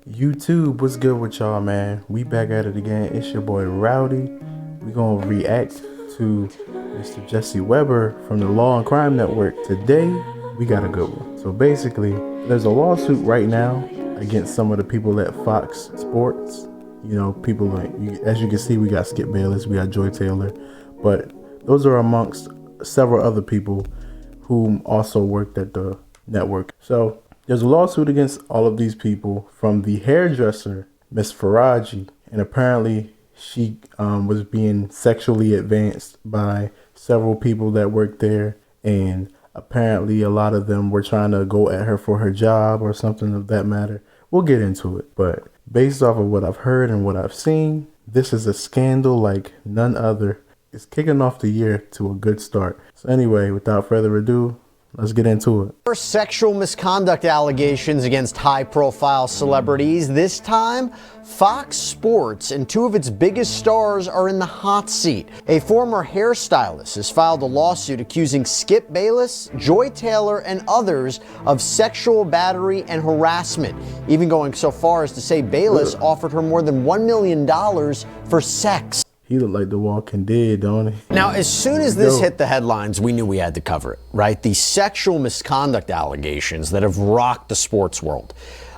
YouTube, what's good with y'all, man? We back at it again. It's your boy Rowdy. We gonna react to Mr. Jesse Weber from the Law and Crime Network. Today, we got a good one. So basically, there's a lawsuit right now against some of the people at Fox Sports. You know, people like, as you can see, we got Skip Bayless, we got Joy Taylor, but those are amongst several other people who also worked at the network. So there's a lawsuit against all of these people from the hairdresser, Miss Faraji, and apparently she was being sexually advanced by several people that worked there, and apparently a lot of them were trying to go at her for her job or something of that matter. We'll get into it, but based off of what I've heard and what I've seen, this is a scandal like none other. It's kicking off the year to a good start. So anyway, without further ado, let's get into it. First, sexual misconduct allegations against high-profile celebrities. This time, Fox Sports and two of its biggest stars are in the hot seat. A former hairstylist has filed a lawsuit accusing Skip Bayless, Joy Taylor, and others of sexual battery and harassment, even going so far as to say Bayless offered her more than $1 million for sex. He looked like The Walking Dead, don't he? Now, as soon as this hit the headlines, we knew we had to cover it, right? The sexual misconduct allegations that have rocked the sports world.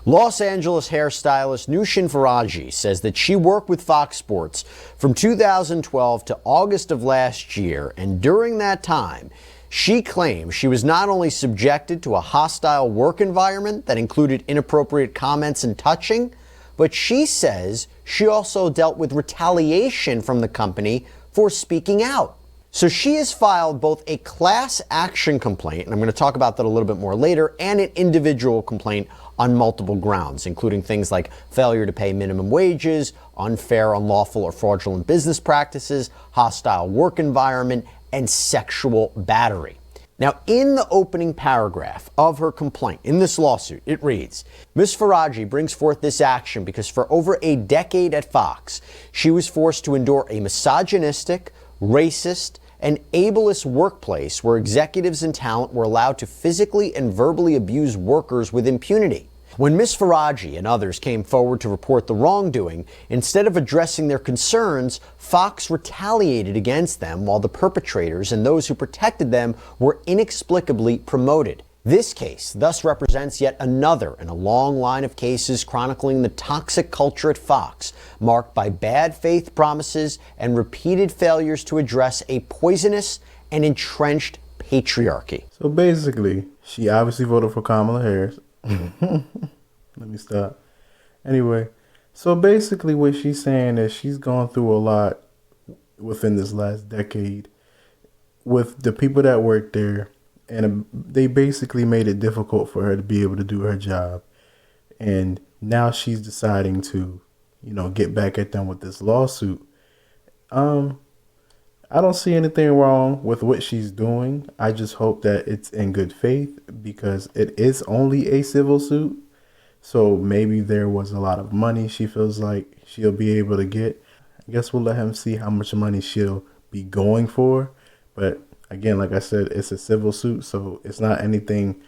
Los Angeles hairstylist Nushin Faraji says that she worked with Fox Sports from 2012 to August of last year, and during that time, she claims she was not only subjected to a hostile work environment that included inappropriate comments and touching, but she says she also dealt with retaliation from the company for speaking out. So she has filed both a class action complaint, and I'm going to talk about that a little bit more later, and an individual complaint on multiple grounds, including things like failure to pay minimum wages, unfair, unlawful, or fraudulent business practices, hostile work environment, and sexual battery. Now, in the opening paragraph of her complaint, in this lawsuit, it reads, Ms. Faraji brings forth this action because for over a decade at Fox, she was forced to endure a misogynistic, racist, and ableist workplace where executives and talent were allowed to physically and verbally abuse workers with impunity. When Ms. Faraji and others came forward to report the wrongdoing, instead of addressing their concerns, Fox retaliated against them while the perpetrators and those who protected them were inexplicably promoted. This case thus represents yet another in a long line of cases chronicling the toxic culture at Fox, marked by bad faith promises and repeated failures to address a poisonous and entrenched patriarchy. So basically, she obviously voted for Kamala Harris. Let me stop. Anyway, so basically what she's saying is she's gone through a lot within this last decade with the people that work there, and they basically made it difficult for her to be able to do her job. And now she's deciding to, you know, get back at them with this lawsuit. I don't see anything wrong with what she's doing. I just hope that it's in good faith because it is only a civil suit. So maybe there was a lot of money she feels like she'll be able to get. I guess we'll let him see how much money she'll be going for. But again, like I said, it's a civil suit. So it's not anything,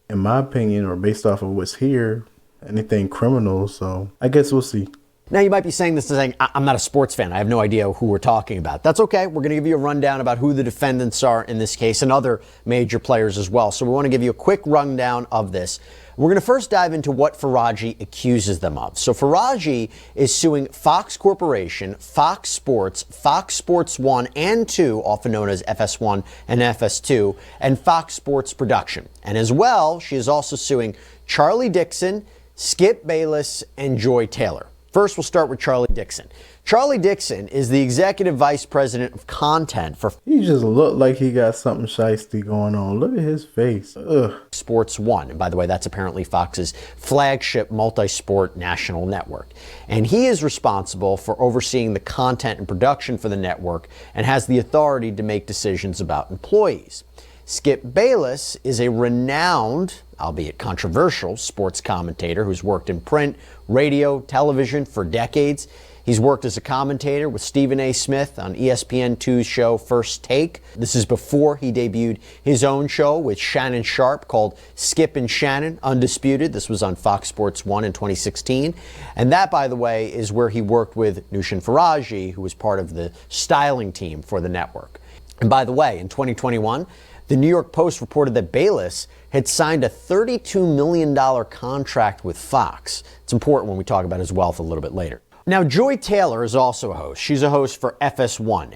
in my opinion, or based off of what's here, anything criminal. So I guess we'll see. Now, you might be saying this and saying, I'm not a sports fan. I have no idea who we're talking about. That's okay. We're going to give you a rundown about who the defendants are in this case and other major players as well. So we want to give you a quick rundown of this. We're going to first dive into what Faraji accuses them of. So Faraji is suing Fox Corporation, Fox Sports, Fox Sports 1 and 2, often known as FS1 and FS2, and Fox Sports Production. And as well, she is also suing Charlie Dixon, Skip Bayless, and Joy Taylor. First, we'll start with Charlie Dixon. Charlie Dixon is the executive vice president of content for He just looked like he got something shiesty going on. Look at his face. Ugh. Sports 1. And by the way, that's apparently Fox's flagship multi-sport national network. And he is responsible for overseeing the content and production for the network and has the authority to make decisions about employees. Skip Bayless is a renowned, albeit controversial, sports commentator who's worked in print, radio, television for decades. He's worked as a commentator with Stephen A. Smith on ESPN2's show First Take. This is before he debuted his own show with Shannon Sharpe called Skip and Shannon Undisputed. This was on Fox Sports 1 in 2016. And that, by the way, is where he worked with Nushin Faraji, who was part of the styling team for the network. And by the way, in 2021, the New York Post reported that Bayless had signed a $32 million contract with Fox. It's important when we talk about his wealth a little bit later. Now, Joy Taylor is also a host. She's a host for FS1,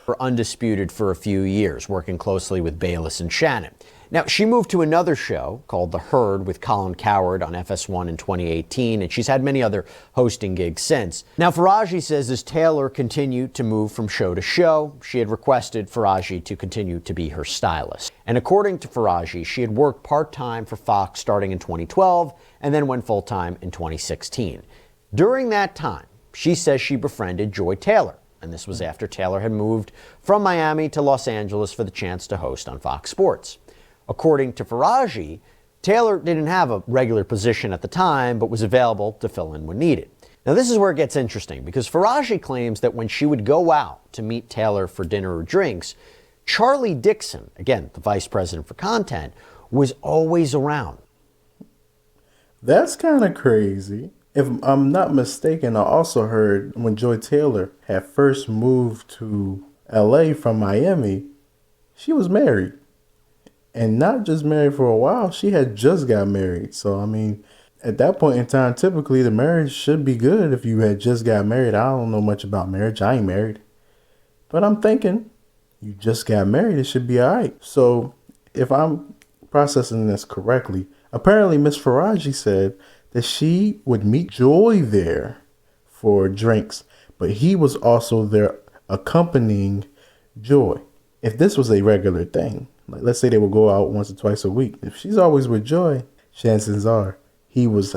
for Undisputed for a few years, working closely with Bayless and Shannon. Now, she moved to another show called The Herd with Colin Cowherd on FS1 in 2018, and she's had many other hosting gigs since. Now, Faraji says as Taylor continued to move from show to show, she had requested Faraji to continue to be her stylist. And according to Faraji, she had worked part-time for Fox starting in 2012 and then went full-time in 2016. During that time, she says she befriended Joy Taylor, and this was after Taylor had moved from Miami to Los Angeles for the chance to host on Fox Sports. According to Faraji, Taylor didn't have a regular position at the time, but was available to fill in when needed. Now, this is where it gets interesting, because Faraji claims that when she would go out to meet Taylor for dinner or drinks, Charlie Dixon, again, the vice president for content, was always around. That's kind of crazy. If I'm not mistaken, I also heard when Joy Taylor had first moved to LA from Miami, she was married. And not just married for a while, she had just got married. So, I mean, at that point in time, typically the marriage should be good if you had just got married. I don't know much about marriage. I ain't married. But I'm thinking, you just got married, it should be all right. So, if I'm processing this correctly, apparently Miss Faraji said that she would meet Joy there for drinks, but he was also there accompanying Joy. If this was a regular thing, like let's say they would go out once or twice a week, if she's always with Joy, chances are he was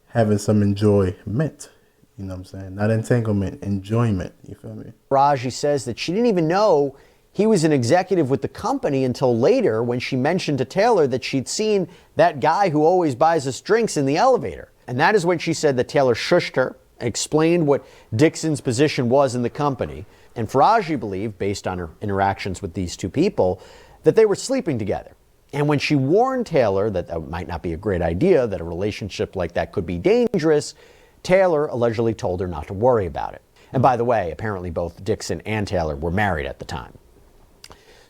having some enjoyment. You know what I'm saying? Not entanglement, enjoyment. You feel me? Faraji says that she didn't even know he was an executive with the company until later when she mentioned to Taylor that she'd seen that guy who always buys us drinks in the elevator. And that is when she said that Taylor shushed her, explained what Dixon's position was in the company. And Faraji believed, based on her interactions with these two people, that they were sleeping together. And when she warned Taylor that that might not be a great idea, that a relationship like that could be dangerous, Taylor allegedly told her not to worry about it. And by the way, apparently both Dixon and Taylor were married at the time.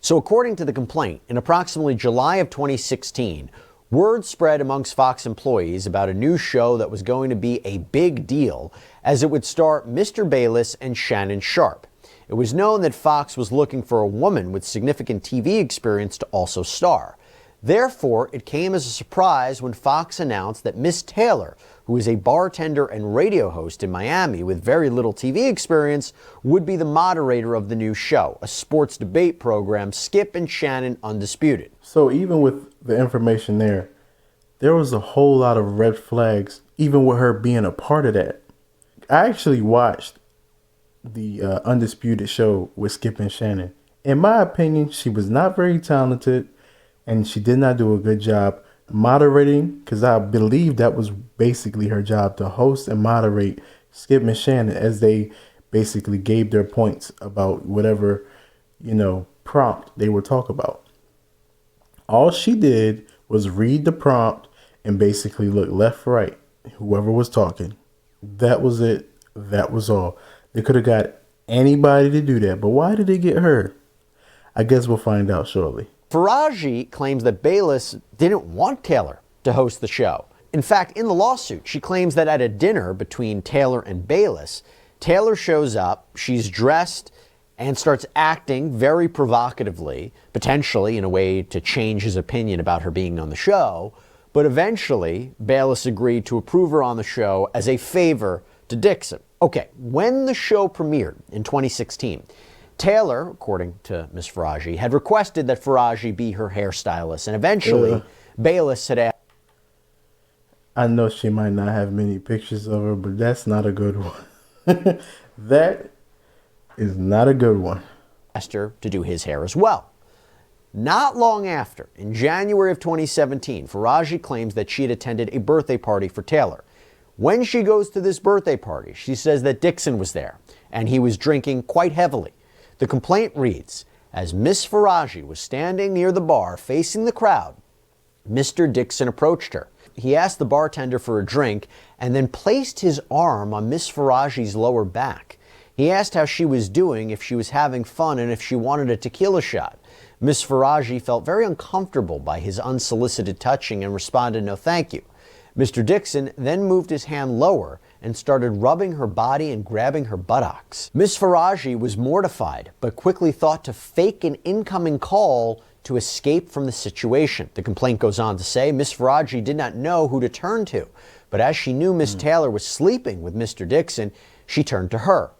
So according to the complaint, in approximately July of 2016, word spread amongst Fox employees about a new show that was going to be a big deal, as it would star Mr. Bayless and Shannon Sharpe. It was known that Fox was looking for a woman with significant TV experience to also star. Therefore, it came as a surprise when Fox announced that Miss Taylor, who is a bartender and radio host in Miami with very little TV experience, would be the moderator of the new show, a sports debate program, Skip and Shannon Undisputed. So even with the information there was a whole lot of red flags, even with her being a part of that. I actually watched the Undisputed show with Skip and Shannon. In my opinion, she was not very talented, and she did not do a good job moderating, because I believe that was basically her job, to host and moderate Skip and Shannon as they basically gave their points about whatever, prompt they would talk about. All she did was read the prompt and basically look left, right, whoever was talking. That was it. That was all. They could have got anybody to do that, but why did they get her? I guess we'll find out shortly. Faraji claims that Bayless didn't want Taylor to host the show. In fact, in the lawsuit, she claims that at a dinner between Taylor and Bayless, Taylor shows up, she's dressed, and starts acting very provocatively, potentially in a way to change his opinion about her being on the show. But eventually, Bayless agreed to approve her on the show as a favor to Dixon. Okay, when the show premiered in 2016, Taylor, according to Ms. Faraji, had requested that Faraji be her hairstylist, and eventually Bayless had asked. I know she might not have many pictures of her, but that's not a good one. That is not a good one. Asked her to do his hair as well. Not long after, in January of 2017, Faraji claims that she had attended a birthday party for Taylor, When she goes to this birthday party, she says that Dixon was there, and he was drinking quite heavily. The complaint reads, as Miss Faraji was standing near the bar facing the crowd, Mr. Dixon approached her. He asked the bartender for a drink and then placed his arm on Miss Faraji's lower back. He asked how she was doing, if she was having fun, and if she wanted a tequila shot. Miss Faraji felt very uncomfortable by his unsolicited touching and responded, no thank you. Mr. Dixon then moved his hand lower and started rubbing her body and grabbing her buttocks. Miss Faraji was mortified, but quickly thought to fake an incoming call to escape from the situation. The complaint goes on to say Miss Faraji did not know who to turn to, but as she knew Miss Taylor was sleeping with Mr. Dixon, she turned to her.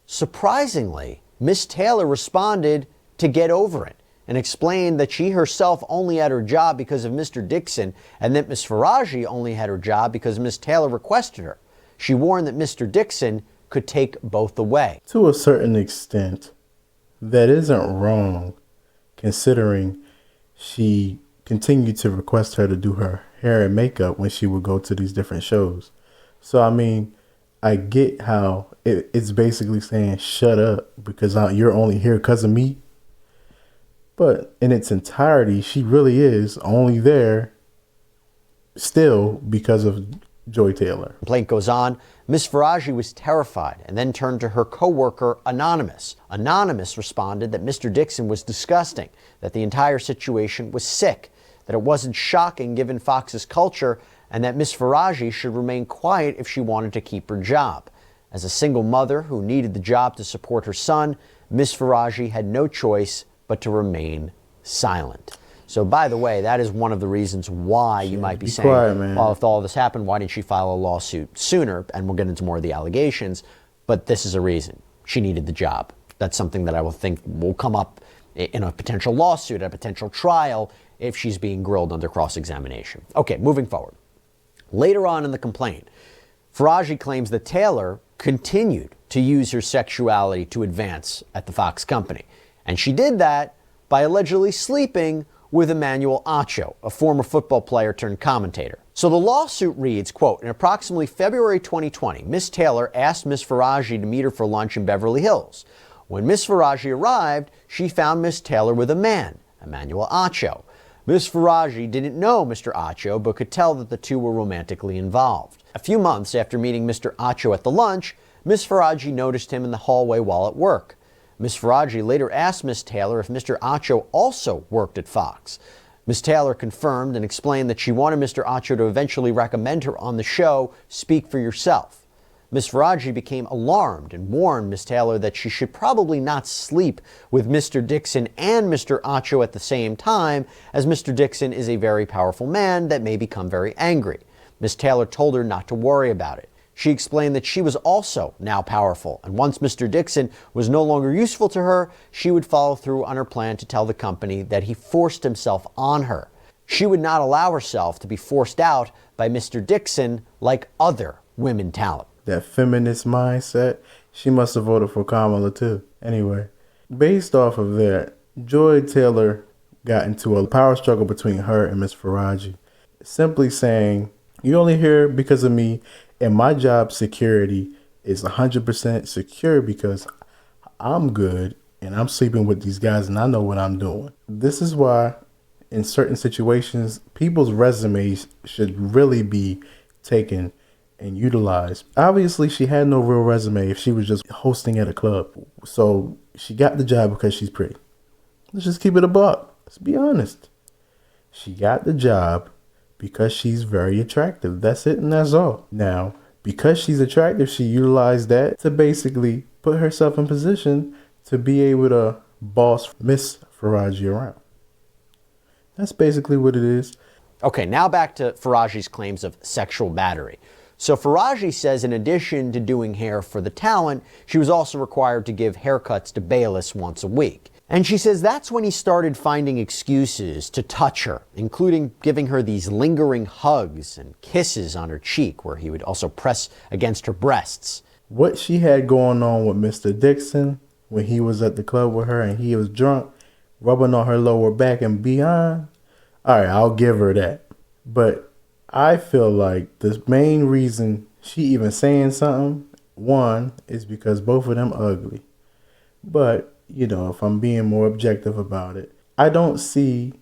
Surprisingly, Miss Taylor responded to get over it and explained that she herself only had her job because of Mr. Dixon and that Miss Faraji only had her job because Miss Taylor requested her. She warned that Mr. Dixon could take both away. To a certain extent, that isn't wrong, considering she continued to request her to do her hair and makeup when she would go to these different shows. So, I mean, I get how it's basically saying, shut up because you're only here because of me. But in its entirety, she really is only there still because of Joy Taylor. The complaint goes on. Miss Faraji was terrified and then turned to her co-worker, Anonymous. Anonymous responded that Mr. Dixon was disgusting, that the entire situation was sick, that it wasn't shocking given Fox's culture, and that Miss Faraji should remain quiet if she wanted to keep her job. As a single mother who needed the job to support her son, Miss Faraji had no choice but to remain silent. So, by the way, that is one of the reasons why you might be saying, quiet, man. well, if all this happened, why didn't she file a lawsuit sooner? And we'll get into more of the allegations. But this is a reason. She needed the job. That's something that I will think will come up in a potential lawsuit, a potential trial, if she's being grilled under cross-examination. Okay, moving forward. Later on in the complaint, Faraji claims that Taylor continued to use her sexuality to advance at the Fox company. And she did that by allegedly sleeping with Emmanuel Acho, a former football player turned commentator. So the lawsuit reads, quote, in approximately February 2020, Miss Taylor asked Miss Faraji to meet her for lunch in Beverly Hills. When Miss Faraji arrived, she found Miss Taylor with a man, Emmanuel Acho. Miss Faraji didn't know Mr. Acho, but could tell that the two were romantically involved. A few months after meeting Mr. Acho at the lunch, Miss Faraji noticed him in the hallway while at work. Miss Faraji later asked Miss Taylor if Mr. Acho also worked at Fox. Miss Taylor confirmed and explained that she wanted Mr. Acho to eventually recommend her on the show Speak for Yourself. Miss Faraji became alarmed and warned Miss Taylor that she should probably not sleep with Mr. Dixon and Mr. Acho at the same time, as Mr. Dixon is a very powerful man that may become very angry. Miss Taylor told her not to worry about it. She explained that she was also now powerful, and once Mr. Dixon was no longer useful to her, she would follow through on her plan to tell the company that he forced himself on her. She would not allow herself to be forced out by Mr. Dixon like other women talent. That feminist mindset, she must have voted for Kamala too. Anyway, based off of that, Joy Taylor got into a power struggle between her and Miss Faraji, simply saying, "You're only here because of me, and my job security is 100% secure because I'm good and I'm sleeping with these guys and I know what I'm doing." This is why in certain situations, people's resumes should really be taken and utilized. Obviously, she had no real resume if she was just hosting at a club. So she got the job because she's pretty. Let's just keep it a buck. Let's be honest. She got the job because she's very attractive. That's it and that's all. Now, because she's attractive, she utilized that to basically put herself in position to be able to boss Miss Faraji around. That's basically what it is. Okay, now back to Faraji's claims of sexual battery. So Faraji says in addition to doing hair for the talent, she was also required to give haircuts to Bayless once a week. And she says that's when he started finding excuses to touch her, including giving her these lingering hugs and kisses on her cheek, where he would also press against her breasts. What she had going on with Mr. Dixon when he was at the club with her and he was drunk, rubbing on her lower back and beyond, all right, I'll give her that. But I feel like the main reason she even saying something, one, is because both of them ugly. But, if I'm being more objective about it, I don't see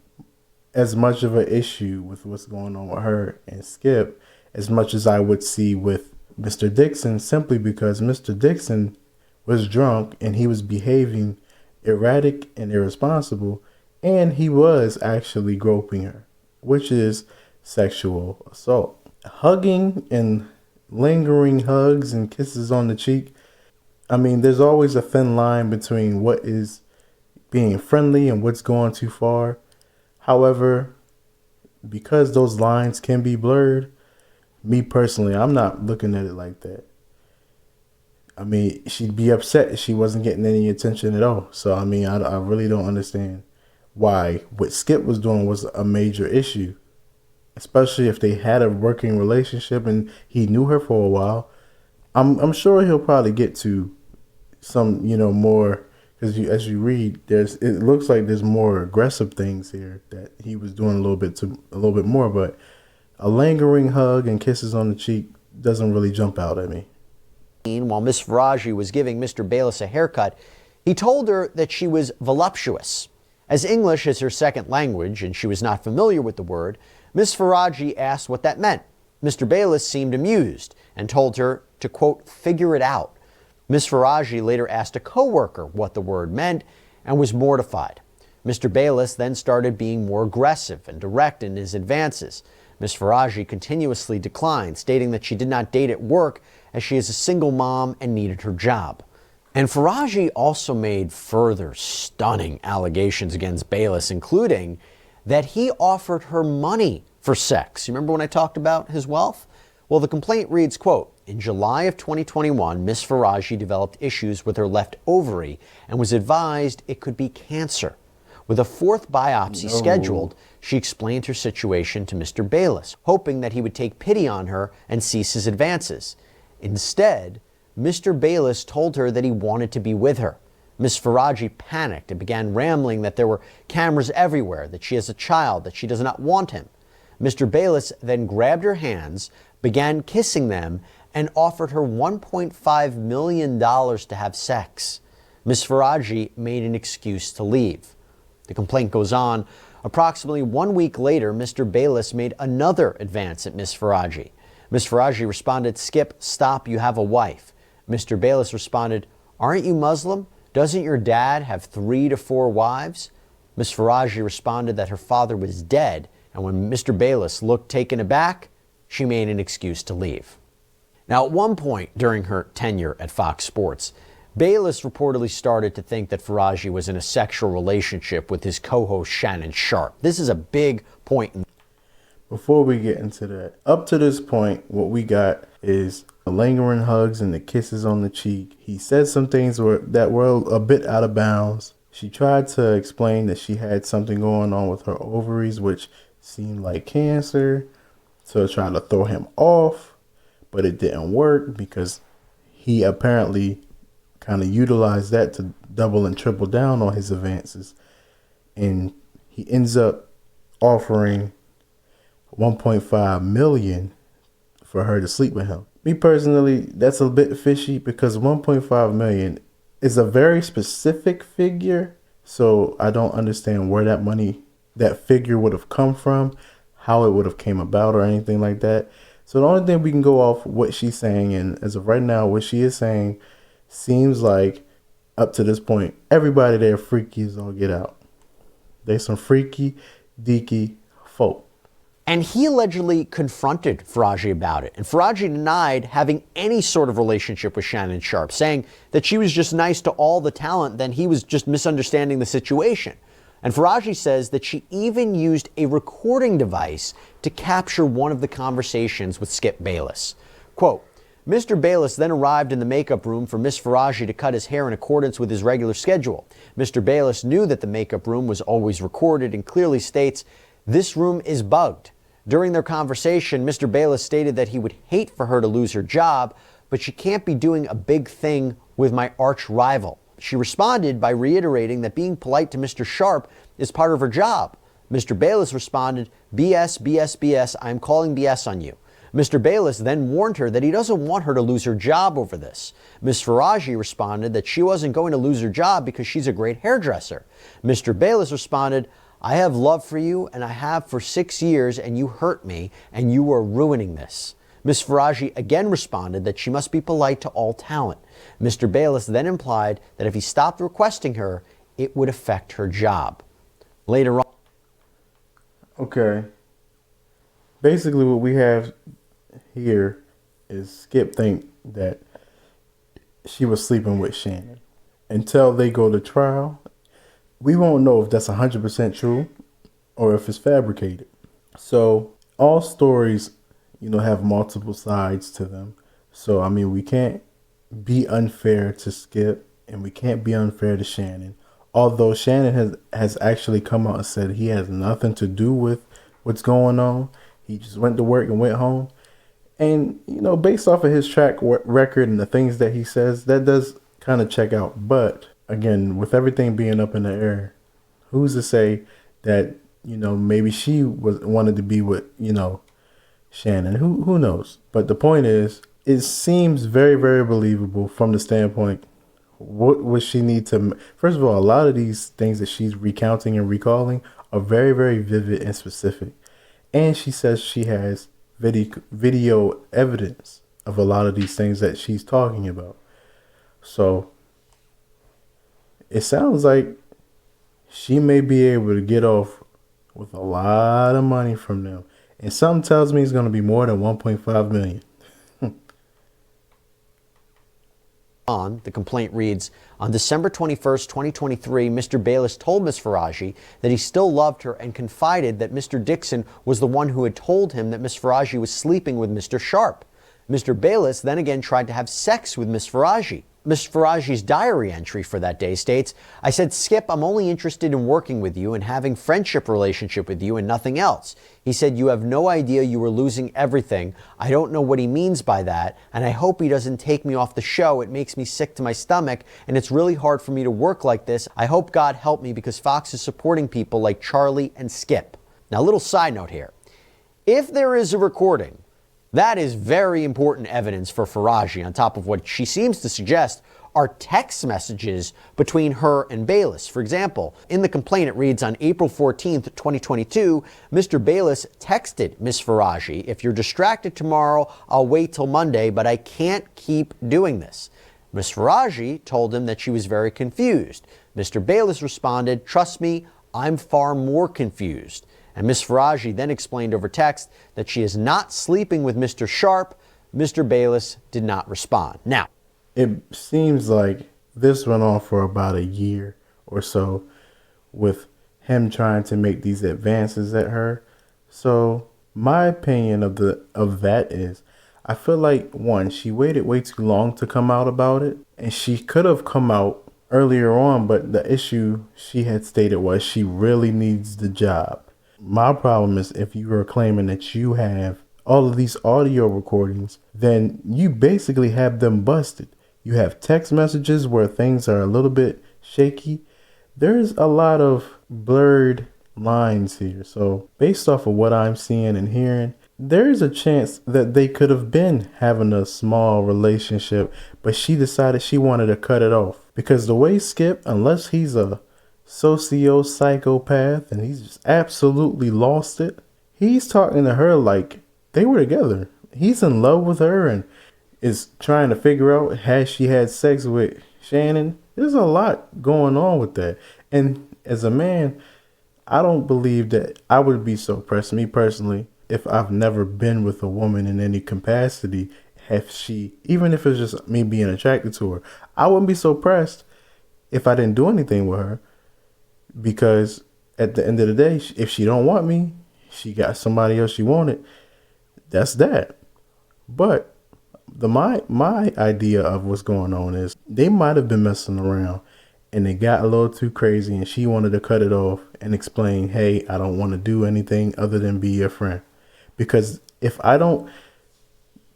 as much of an issue with what's going on with her and Skip as much as I would see with Mr. Dixon, simply because Mr. Dixon was drunk and he was behaving erratic and irresponsible, and he was actually groping her, which is sexual assault. Hugging and lingering hugs and kisses on the cheek, I mean, there's always a thin line between what is being friendly and what's going too far. However, because those lines can be blurred, me personally, I'm not looking at it like that. I mean, she'd be upset if she wasn't getting any attention at all. So, I mean, I really don't understand why what Skip was doing was a major issue, especially if they had a working relationship and he knew her for a while. I'm sure he'll probably get to some, more, because as you read, it looks like there's more aggressive things here that he was doing a little bit more, but a lingering hug and kisses on the cheek doesn't really jump out at me. While Miss Faraji was giving Mr. Bayless a haircut, he told her that she was voluptuous. As English is her second language and she was not familiar with the word, Miss Faraji asked what that meant. Mr. Bayless seemed amused and told her to, quote, figure it out. Miss Faraji later asked a co-worker what the word meant and was mortified. Mr. Bayless then started being more aggressive and direct in his advances. Miss Faraji continuously declined, stating that she did not date at work as she is a single mom and needed her job. And Faraji also made further stunning allegations against Bayless, including that he offered her money for sex. You remember when I talked about his wealth? Well, the complaint reads, quote, in July of 2021, Miss Faraji developed issues with her left ovary and was advised it could be cancer. With a fourth biopsy scheduled, she explained her situation to Mr. Bayless, hoping that he would take pity on her and cease his advances. Instead, Mr. Bayless told her that he wanted to be with her. Miss Faraji panicked and began rambling that there were cameras everywhere, that she has a child, that she does not want him. Mr. Bayless then grabbed her hands, began kissing them, and offered her $1.5 million to have sex. Miss Faraji made an excuse to leave. The complaint goes on. Approximately 1 week later, Mr. Bayless made another advance at Miss Faraji. Miss Faraji responded, Skip, stop, you have a wife. Mr. Bayless responded, aren't you Muslim? Doesn't your dad have 3 to 4 wives? Miss Faraji responded that her father was dead, and when Mr. Bayless looked taken aback, she made an excuse to leave. Now, at one point during her tenure at Fox Sports, Bayless reportedly started to think that Faraji was in a sexual relationship with his co-host Shannon Sharpe. This is a big point. Before we get into that, up to this point, what we got is the lingering hugs and the kisses on the cheek. He said some things that were a bit out of bounds. She tried to explain that she had something going on with her ovaries, which seemed like cancer, to try to throw him off, but it didn't work because he apparently kind of utilized that to double and triple down on his advances, and he ends up offering $1.5 million for her to sleep with him. Me personally, that's a bit fishy because $1.5 million is a very specific figure, so I don't understand where that figure would have come from, how it would have came about or anything like that. So the only thing we can go off what she's saying, and as of right now, what she is saying seems like up to this point, everybody there freaky as all get out. They some freaky, deaky folk. And he allegedly confronted Faraji about it. And Faraji denied having any sort of relationship with Shannon Sharpe, saying that she was just nice to all the talent, then he was just misunderstanding the situation. And Faraji says that she even used a recording device to capture one of the conversations with Skip Bayless. Quote, Mr. Bayless then arrived in the makeup room for Miss Faraji to cut his hair in accordance with his regular schedule. Mr. Bayless knew that the makeup room was always recorded and clearly states, this room is bugged. During their conversation, Mr. Bayless stated that he would hate for her to lose her job, but she can't be doing a big thing with my arch rival. She responded by reiterating that being polite to Mr. Sharpe is part of her job. Mr. Bayless responded, BS, BS, BS, I'm calling BS on you. Mr. Bayless then warned her that he doesn't want her to lose her job over this. Ms. Faraji responded that she wasn't going to lose her job because she's a great hairdresser. Mr. Bayless responded, I have love for you and I have for 6 years and you hurt me and you are ruining this. Ms. Faraji again responded that she must be polite to all talent. Mr. Bayless then implied that if he stopped requesting her, it would affect her job. Later on. Okay. Basically what we have here is Skip think that she was sleeping with Shannon. Until they go to trial, we won't know if that's 100% true or if it's fabricated. So all stories, have multiple sides to them. So, we can't be unfair to Skip and we can't be unfair to Shannon. Although Shannon has actually come out and said he has nothing to do with what's going on. He just went to work and went home. And, based off of his track record and the things that he says, that does kind of check out. But again, with everything being up in the air, who's to say that, maybe she wanted to be with, Shannon? Who knows? But the point is, it seems very, very believable from the standpoint, what would she need to... First of all, a lot of these things that she's recounting and recalling are very, very vivid and specific. And she says she has video evidence of a lot of these things that she's talking about. So it sounds like she may be able to get off with a lot of money from them. And something tells me it's going to be more than 1.5 million. The complaint reads, on December 21st, 2023, Mr. Bayless told Ms. Faraji that he still loved her and confided that Mr. Dixon was the one who had told him that Ms. Faraji was sleeping with Mr. Sharp. Mr. Bayless then again tried to have sex with Ms. Faraji. Ms. Faraji's diary entry for that day states, I said, Skip, I'm only interested in working with you and having friendship relationship with you and nothing else. He said, you have no idea you were losing everything. I don't know what he means by that, and I hope he doesn't take me off the show. It makes me sick to my stomach, and it's really hard for me to work like this. I hope God help me because Fox is supporting people like Charlie and Skip. Now, a little side note here. If there is a recording, that is very important evidence for Faraji, on top of what she seems to suggest are text messages between her and Bayless. For example, in the complaint it reads, on April 14th, 2022, Mr. Bayless texted Ms. Faraji, if you're distracted tomorrow, I'll wait till Monday, but I can't keep doing this. Ms. Faraji told him that she was very confused. Mr. Bayless responded, trust me, I'm far more confused. And Ms. Faraji then explained over text that she is not sleeping with Mr. Sharp. Mr. Bayless did not respond. Now, it seems like this went on for about a year or so with him trying to make these advances at her. So my opinion of that is, I feel like, one, she waited way too long to come out about it, and she could have come out earlier on, but the issue she had stated was she really needs the job. My problem is, if you are claiming that you have all of these audio recordings, then you basically have them busted. You have text messages where things are a little bit shaky. There's a lot of blurred lines here. So based off of what I'm seeing and hearing, there is a chance that they could have been having a small relationship, but she decided she wanted to cut it off. Because the way Skip, unless he's a socio-psychopath and he's just absolutely lost it, he's talking to her like they were together. He's in love with her and is trying to figure out, has she had sex with Shannon? There's a lot going on with that. And as a man, I don't believe that I would be so pressed, me personally, if I've never been with a woman in any capacity. Even if it's just me being attracted to her, I wouldn't be so pressed if I didn't do anything with her. Because at the end of the day, if she don't want me, she got somebody else she wanted. That's that. But my idea of what's going on is they might have been messing around and they got a little too crazy and she wanted to cut it off and explain, hey, I don't want to do anything other than be your friend. Because if I don't,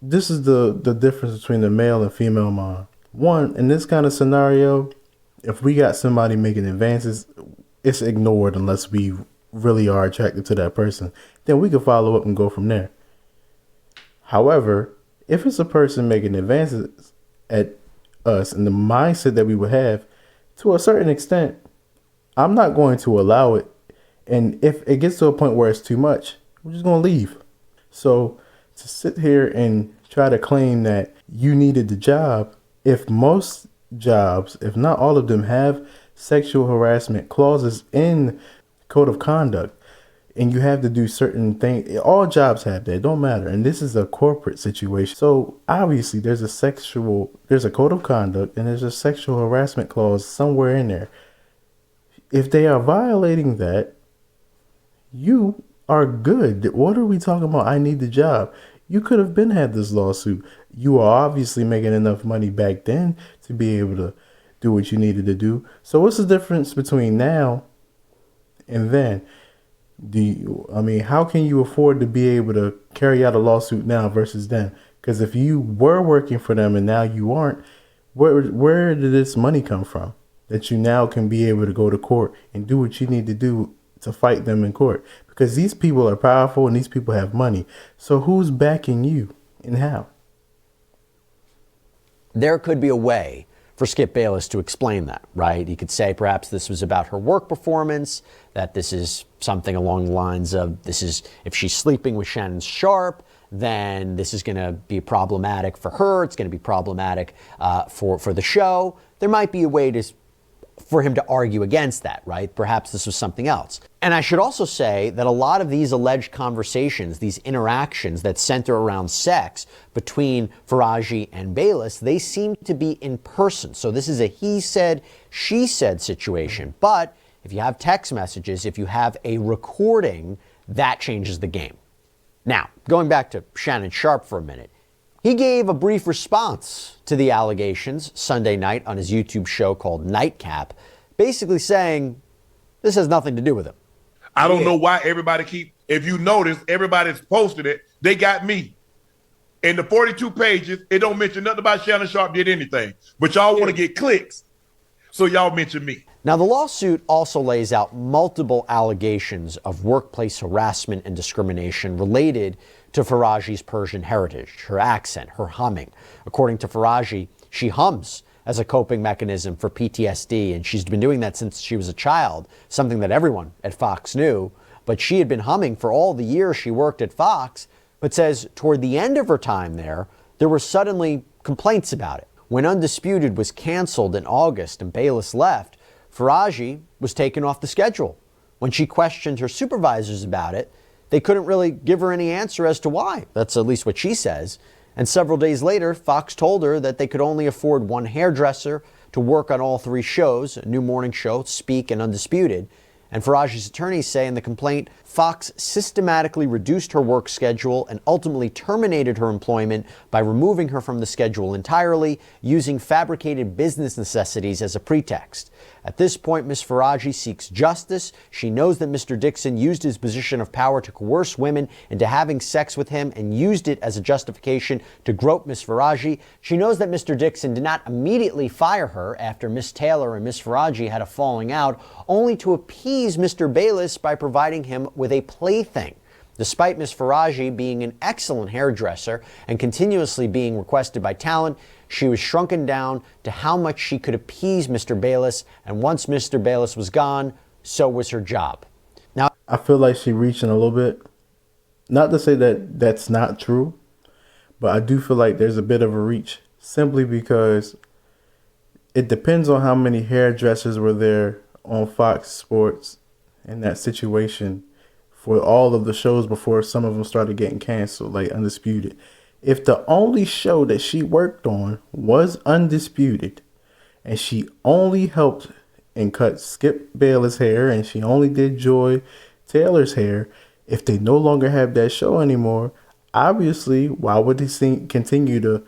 this is the difference between the male and female mind. One, in this kind of scenario, if we got somebody making advances, it's ignored unless we really are attracted to that person. Then we can follow up and go from there. However, if it's a person making advances at us in the mindset that we would have, to a certain extent, I'm not going to allow it. And if it gets to a point where it's too much, we're just going to leave. So to sit here and try to claim that you needed the job, if most jobs, if not all of them, have sexual harassment clauses in code of conduct, and you have to do certain things, all jobs have that, it don't matter. And this is a corporate situation. So obviously there's a code of conduct and there's a sexual harassment clause somewhere in there. If they are violating that, you are good. What are we talking about? I need the job. You could have been had this lawsuit. You are obviously making enough money back then to be able to do what you needed to do. So what's the difference between now and then? How can you afford to be able to carry out a lawsuit now versus then? Because if you were working for them and now you aren't, where did this money come from that you now can be able to go to court and do what you need to do to fight them in court? Because these people are powerful and these people have money. So who's backing you and how? There could be a way for Skip Bayless to explain that, right? He could say perhaps this was about her work performance, that this is something along the lines of if she's sleeping with Shannon Sharpe, then this is going to be problematic for her. It's going to be problematic for the show. There might be a way for him to argue against that, right? Perhaps this was something else. And I should also say that a lot of these alleged conversations, these interactions that center around sex between Faraji and Bayless, they seem to be in person. So this is a he said, she said situation. But if you have text messages, if you have a recording, that changes the game. Now, going back to Shannon Sharpe for a minute, he gave a brief response to the allegations Sunday night on his YouTube show called Nightcap, basically saying this has nothing to do with him. I don't know why if you notice, everybody's posted it. They got me. In the 42 pages, it don't mention nothing about Shannon Sharpe did anything. But y'all want to get clicks, so y'all mention me. Now, the lawsuit also lays out multiple allegations of workplace harassment and discrimination related to Faraji's Persian heritage, her accent, her humming. According to Faraji, she hums as a coping mechanism for PTSD, and she's been doing that since she was a child, something that everyone at Fox knew. But she had been humming for all the years she worked at Fox, but says toward the end of her time there were suddenly complaints about it. When Undisputed was canceled in August and Bayless left, Faraji was taken off the schedule. When she questioned her supervisors about it, they couldn't really give her any answer as to why. That's at least what she says. And several days later, Fox told her that they could only afford one hairdresser to work on all three shows, a new morning show, Speak, and Undisputed. And Faraji's attorneys say in the complaint, Fox systematically reduced her work schedule and ultimately terminated her employment by removing her from the schedule entirely, using fabricated business necessities as a pretext. At this point, Ms. Faraji seeks justice. She knows that Mr. Dixon used his position of power to coerce women into having sex with him and used it as a justification to grope Ms. Faraji. She knows that Mr. Dixon did not immediately fire her after Ms. Taylor and Ms. Faraji had a falling out, only to appease Mr. Bayless by providing him with a plaything. Despite Ms. Faraji being an excellent hairdresser and continuously being requested by talent, she was shrunken down to how much she could appease Mr. Bayless, and once Mr. Bayless was gone, so was her job. Now, I feel like she's reaching a little bit. Not to say that that's not true, but I do feel like there's a bit of a reach simply because it depends on how many hairdressers were there on Fox Sports in that situation for all of the shows before some of them started getting canceled, like Undisputed. If the only show that she worked on was Undisputed and she only helped and cut Skip Bayless' hair and she only did Joy Taylor's hair, if they no longer have that show anymore, obviously, why would they continue to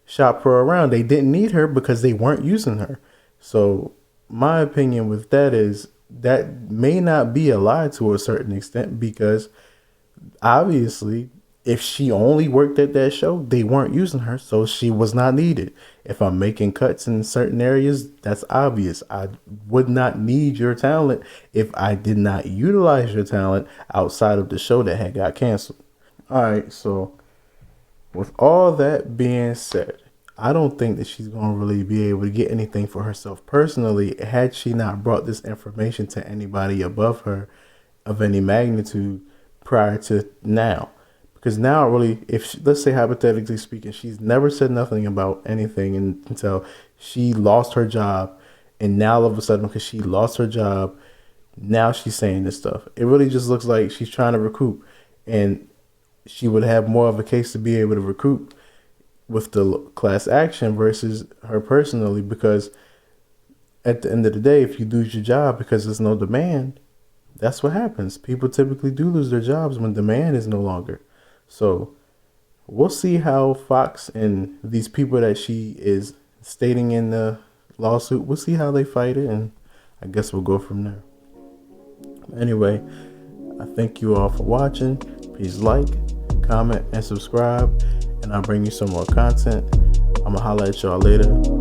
shop her around? They didn't need her because they weren't using her. So my opinion with that is that may not be a lie to a certain extent, because obviously if she only worked at that show, they weren't using her, so she was not needed. If I'm making cuts in certain areas, that's obvious. I would not need your talent if I did not utilize your talent outside of the show that had got canceled. All right, so with all that being said, I don't think that she's going to really be able to get anything for herself personally had she not brought this information to anybody above her of any magnitude prior to now. Because now, really, if she, let's say hypothetically speaking, she's never said nothing about anything until she lost her job, and now all of a sudden, because she lost her job, now she's saying this stuff. It really just looks like she's trying to recoup, and she would have more of a case to be able to recoup with the class action versus her personally, because at the end of the day, if you lose your job because there's no demand, that's what happens. People typically do lose their jobs when demand is no longer. So we'll see how Fox and these people that she is stating in the lawsuit, we'll see how they fight it, and I guess we'll go from there. Anyway, I thank you all for watching. Please like, comment, and subscribe, and I'll bring you some more content. I'm gonna holler at y'all later.